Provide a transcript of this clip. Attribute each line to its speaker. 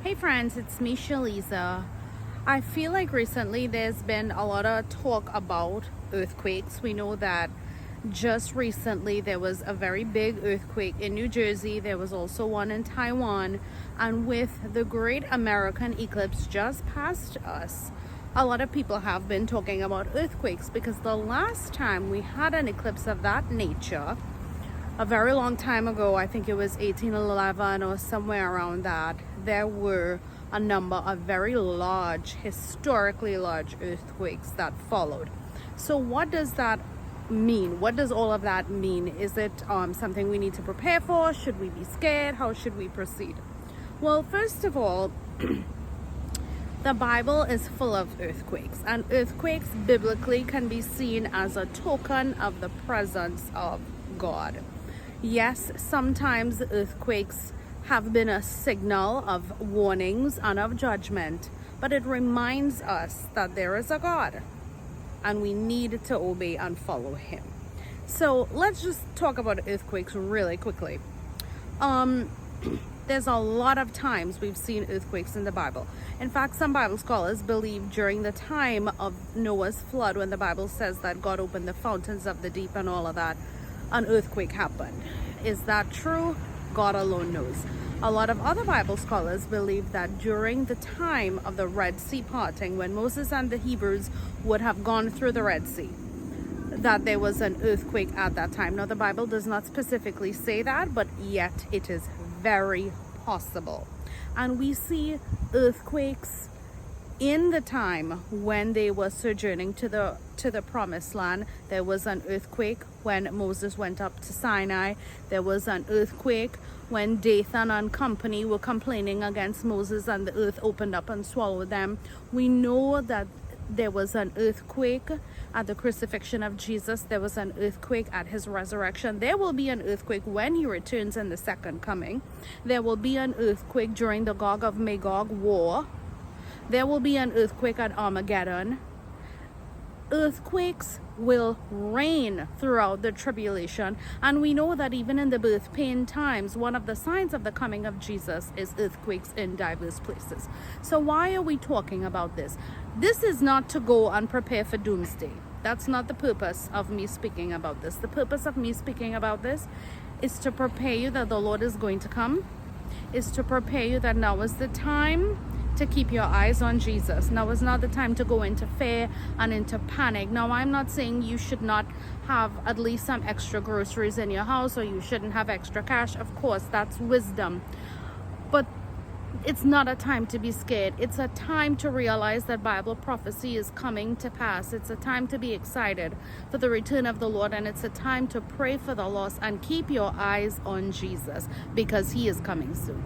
Speaker 1: Hey friends, it's me, Shaliza. I feel like recently there's been a lot of talk about earthquakes. We know that just recently there was a very big earthquake in New Jersey. There was also one in Taiwan. And with the great American eclipse just past us, a lot of people have been talking about earthquakes because the last time we had an eclipse of that nature, a very long time ago, I think it was 1811 or somewhere around that, there were a number of very large, historically large earthquakes that followed. So what does that mean? What does all of that mean? Is it something we need to prepare for? Should we be scared? How should we proceed? Well, first of all, the Bible is full of earthquakes, and earthquakes biblically can be seen as a token of the presence of God. Yes, sometimes earthquakes have been a signal of warnings and of judgment, but it reminds us that there is a God and we need to obey and follow him. So let's just talk about earthquakes really quickly. There's a lot of times we've seen earthquakes in the Bible. In fact, some Bible scholars believe during the time of Noah's flood, when the Bible says that God opened the fountains of the deep and all of that, an earthquake happened. Is that true? God alone knows. A lot of other Bible scholars believe that during the time of the Red Sea parting, when Moses and the Hebrews would have gone through the Red Sea, that there was an earthquake at that time. Now, the Bible does not specifically say that, but yet it is very possible. And we see earthquakes in the time when they were sojourning to the promised land. There was an earthquake when Moses went up to Sinai. There was an earthquake when Dathan and company were complaining against Moses and the earth opened up and swallowed them. We know that there was an earthquake at the crucifixion of Jesus. There was an earthquake at his resurrection. There will be an earthquake when he returns in the second coming. There will be an earthquake during the Gog of Magog war. There will be an earthquake at Armageddon. Earthquakes will reign throughout the tribulation, and we know that even in the birth pain times, one of the signs of the coming of Jesus is earthquakes in diverse places. So why are we talking about this? This is not to go and prepare for doomsday. That's not the purpose of me speaking about this. The purpose of me speaking about this is to prepare you that the Lord is going to come, is to prepare you that now is the time to keep your eyes on Jesus. Now is not the time to go into fear and into panic. Now, I'm not saying you should not have at least some extra groceries in your house, or you shouldn't have extra cash. Of course, that's wisdom. But it's not a time to be scared. It's a time to realize that Bible prophecy is coming to pass. It's a time to be excited for the return of the Lord, and it's a time to pray for the lost and keep your eyes on Jesus, because he is coming soon.